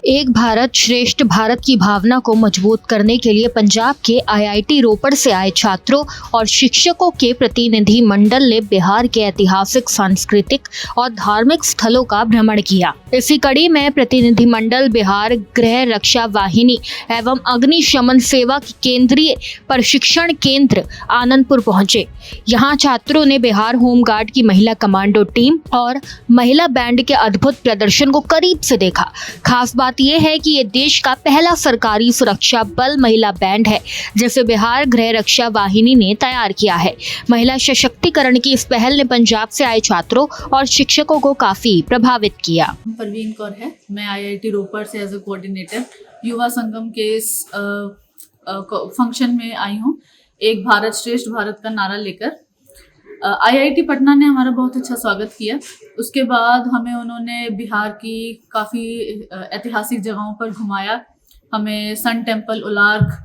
एक भारत श्रेष्ठ भारत की भावना को मजबूत करने के लिए पंजाब के आईआईटी रोपड़ से आए छात्रों और शिक्षकों के प्रतिनिधि मंडल ने बिहार के ऐतिहासिक, सांस्कृतिक और धार्मिक स्थलों का भ्रमण किया। इसी कड़ी में प्रतिनिधि मंडल बिहार गृह रक्षा वाहिनी एवं अग्निशमन सेवा की केंद्रीय प्रशिक्षण केंद्र आनंदपुर पहुंचे। यहाँ छात्रों ने बिहार होमगार्ड की महिला कमांडो टीम और महिला बैंड के अद्भुत प्रदर्शन को करीब से देखा। खास बात यह है कि ये देश का पहला सरकारी सुरक्षा बल महिला बैंड है, जिसे बिहार गृह रक्षा वाहिनी ने तैयार किया है। महिला सशक्तिकरण की इस पहल ने पंजाब से आए छात्रों और शिक्षकों को काफी प्रभावित किया। परवीन कौर है, मैं आईआईटी रोपड़ से as a coordinator Yuva Sangam के इस फंक्शन में आई हूँ, एक भारत श्रेष्ठ भारत का नारा लेकर। आईआईटी पटना ने हमारा बहुत अच्छा स्वागत किया। उसके बाद हमें उन्होंने बिहार की काफ़ी ऐतिहासिक जगहों पर घुमाया। हमें sun temple, Ularka,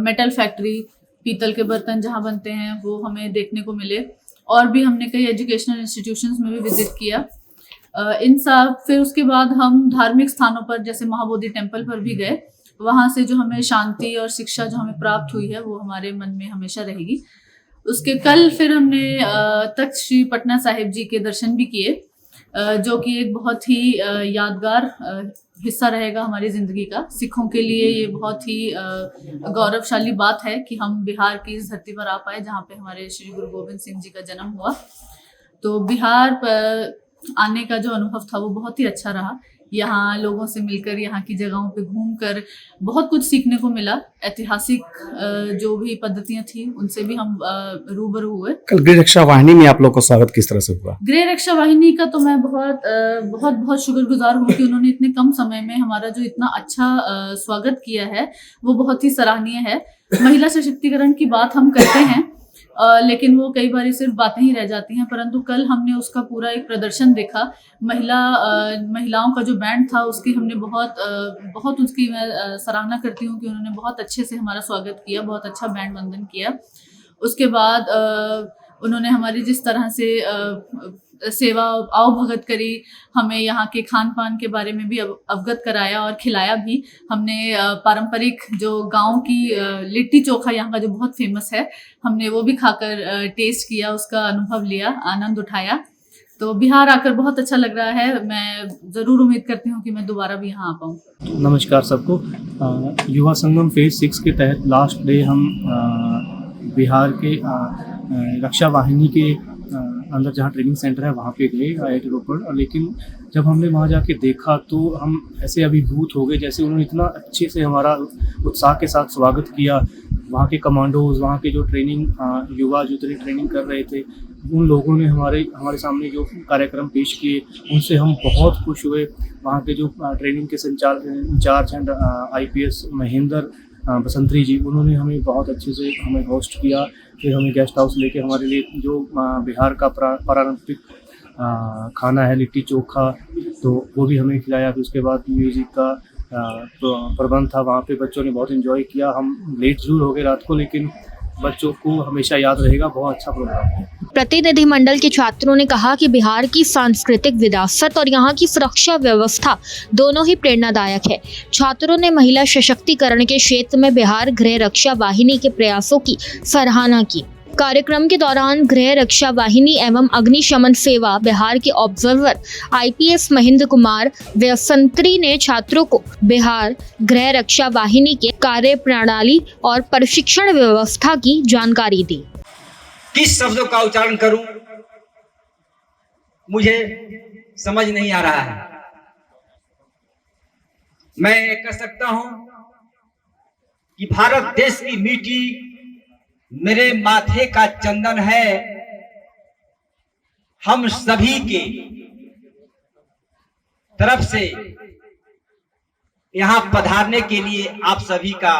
metal factory, पीतल के बर्तन जहाँ बनते हैं वो हमें देखने को मिले, और भी हमने कई एजुकेशनल इंस्टीट्यूशंस में भी विजिट किया। इन सब फिर उसके बाद हम धार्मिक स्थानों पर जैसे महाबोधि टेम्पल पर भी गए। वहाँ से जो हमें शांति और शिक्षा जो हमें प्राप्त हुई है वो हमारे मन में हमेशा रहेगी। उसके कल फिर हमने तख्त श्री पटना साहिब जी के दर्शन भी किए, जो कि एक बहुत ही यादगार हिस्सा रहेगा हमारी ज़िंदगी का। सिखों के लिए ये बहुत ही गौरवशाली बात है कि हम बिहार की इस धरती पर आ पाए जहाँ पे हमारे श्री गुरु गोविंद सिंह जी का जन्म हुआ। तो बिहार पर आने का जो अनुभव था वो बहुत ही अच्छा रहा। यहाँ लोगों से मिलकर, यहाँ की जगहों पे घूमकर बहुत कुछ सीखने को मिला। ऐतिहासिक जो भी पद्धतियां थी उनसे भी हम रूबरू हुए। कल गृह रक्षा वाहिनी में आप लोग का स्वागत किस तरह से हुआ? गृह रक्षा वाहिनी का तो मैं बहुत शुक्रगुजार हूँ कि उन्होंने इतने कम समय में हमारा जो इतना अच्छा स्वागत किया है वो बहुत ही सराहनीय है। महिला सशक्तिकरण की बात हम करते हैं, लेकिन वो कई बार सिर्फ बातें ही रह जाती हैं, परंतु कल हमने उसका पूरा एक प्रदर्शन देखा। महिलाओं का जो बैंड था उसकी हमने बहुत उसकी मैं सराहना करती हूँ कि उन्होंने बहुत अच्छे से हमारा स्वागत किया, बहुत अच्छा बैंड वंदन किया। उसके बाद उन्होंने हमारी जिस तरह से सेवा आवभगत करी, हमें यहाँ के खान पान के बारे में भी अवगत कराया और खिलाया भी। हमने पारंपरिक जो गांव की लिट्टी चोखा यहाँ का जो बहुत फेमस है, हमने वो भी खाकर टेस्ट किया, उसका अनुभव लिया, आनंद उठाया। तो बिहार आकर बहुत अच्छा लग रहा है। मैं ज़रूर उम्मीद करती हूँ कि मैं दोबारा भी यहाँ आ पाऊँ। नमस्कार सबको। युवा संगम फेज 6 के तहत लास्ट डे हम बिहार के रक्षा वाहिनी के अंदर जहाँ ट्रेनिंग सेंटर है वहाँ पे गए, आईआईटी रोपड़। लेकिन जब हमने वहाँ जाके देखा तो हम ऐसे अभिभूत हो गए, जैसे उन्होंने इतना अच्छे से हमारा उत्साह के साथ स्वागत किया। वहाँ के कमांडोज, वहाँ के जो ट्रेनिंग युवा जो ट्रेनिंग कर रहे थे, उन लोगों ने हमारे सामने जो कार्यक्रम पेश किए उनसे हम बहुत खुश हुए। वहाँ के जो ट्रेनिंग के in charge and IPS Mahendra Basantari जी, उन्होंने हमें बहुत अच्छे से हमें होस्ट किया। फिर हमें गेस्ट हाउस लेके हमारे लिए जो बिहार का पारंपरिक खाना है लिट्टी चोखा, तो वो भी हमें खिलाया। फिर उसके बाद म्यूज़िक का प्रबंध था, वहाँ पे बच्चों ने बहुत एंजॉय किया। हम लेट जरूर हो गए रात को, लेकिन बच्चों को हमेशा याद रहेगा। बहुत अच्छा प्रोग्राम है। प्रतिनिधि मंडल के छात्रों ने कहा कि बिहार की सांस्कृतिक विरासत और यहाँ की सुरक्षा व्यवस्था दोनों ही प्रेरणादायक है। छात्रों ने महिला सशक्तिकरण के क्षेत्र में बिहार गृह रक्षा वाहिनी के प्रयासों की सराहना की। कार्यक्रम के दौरान गृह रक्षा वाहिनी एवं अग्निशमन सेवा बिहार के ऑब्जर्वर IPS महेंद्र कुमार व्यसंतरी ने छात्रों को बिहार गृह रक्षा वाहिनी के कार्य प्रणाली और प्रशिक्षण व्यवस्था की जानकारी दी। किस शब्दों का उच्चारण करूं मुझे समझ नहीं आ रहा है। मैं कह सकता हूं कि भारत देश की मिट्टी मेरे माथे का चंदन है। हम सभी के तरफ से यहां पधारने के लिए आप सभी का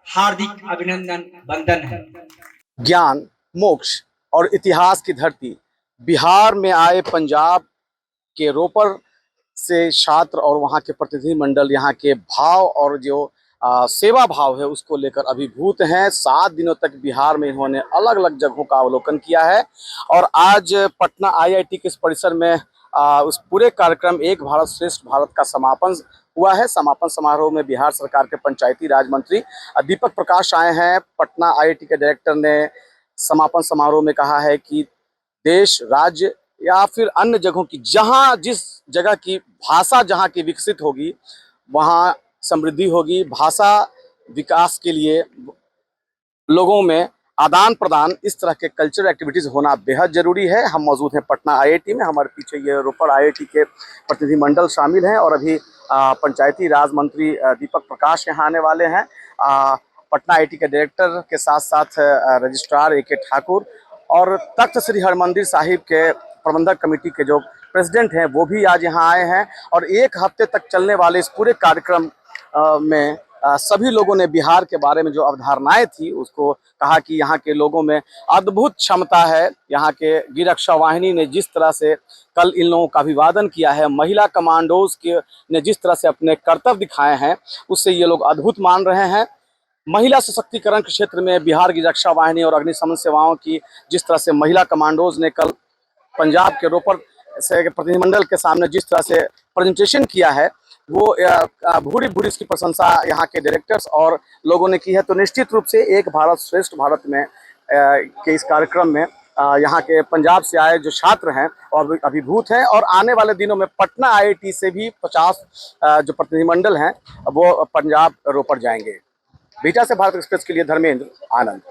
हार्दिक अभिनंदन, वंदन है। ज्ञान, मोक्ष और इतिहास की धरती बिहार में आए पंजाब के रोपड़ से छात्र और वहाँ के प्रतिनिधि मंडल यहाँ के भाव और जो सेवा भाव है उसको लेकर अभिभूत हैं। 7 दिनों तक बिहार में इन्होंने अलग अलग जगहों का अवलोकन किया है और आज पटना IIT के इस परिसर में उस पूरे कार्यक्रम एक भारत श्रेष्ठ भारत का समापन हुआ है। समापन समारोह में बिहार सरकार के पंचायती राज मंत्री दीपक प्रकाश आए हैं। पटना आईआईटी के डायरेक्टर ने समापन समारोह में कहा है कि देश, राज्य या फिर अन्य जगहों की जहां जिस जगह की भाषा जहां की विकसित होगी वहां समृद्धि होगी। भाषा विकास के लिए लोगों में आदान प्रदान, इस तरह के कल्चरल एक्टिविटीज़ होना बेहद ज़रूरी है। हम मौजूद हैं पटना आईआईटी में। हमारे पीछे ये रोपड़ आईआईटी के प्रतिनिधिमंडल शामिल हैं और अभी पंचायती राज मंत्री दीपक प्रकाश यहाँ आने वाले हैं। पटना आईआईटी के डायरेक्टर के साथ साथ रजिस्ट्रार AK ठाकुर और तख्त श्री हरमंदिर साहिब के प्रबंधक कमेटी के जो प्रेसिडेंट हैं वो भी आज यहाँ आए हैं। और एक हफ्ते तक चलने वाले इस पूरे कार्यक्रम में सभी लोगों ने बिहार के बारे में जो अवधारणाएं थी उसको कहा कि यहाँ के लोगों में अद्भुत क्षमता है। यहाँ के गृह रक्षा वाहिनी ने जिस तरह से कल इन लोगों का अभिवादन किया है, महिला कमांडोज के ने जिस तरह से अपने कर्तव्य दिखाए हैं, उससे ये लोग अद्भुत मान रहे हैं। महिला सशक्तिकरण के क्षेत्र में बिहार की रक्षा वाहिनी और अग्निशमन सेवाओं की जिस तरह से महिला कमांडोज ने कल पंजाब के रोपड़ से प्रतिनिधिमंडल के सामने जिस तरह से प्रेजेंटेशन किया है, वो भूरी भूरी इसकी प्रशंसा यहाँ के डायरेक्टर्स और लोगों ने की है। तो निश्चित रूप से एक भारत श्रेष्ठ भारत में के इस कार्यक्रम में यहाँ के पंजाब से आए जो छात्र हैं और अभिभूत हैं। और आने वाले दिनों में पटना आईआईटी से भी 50 जो प्रतिनिधिमंडल हैं वो पंजाब रोपड़ जाएंगे। बीटा से भारत एक्सप्रेस के लिए धर्मेंद्र आनंद।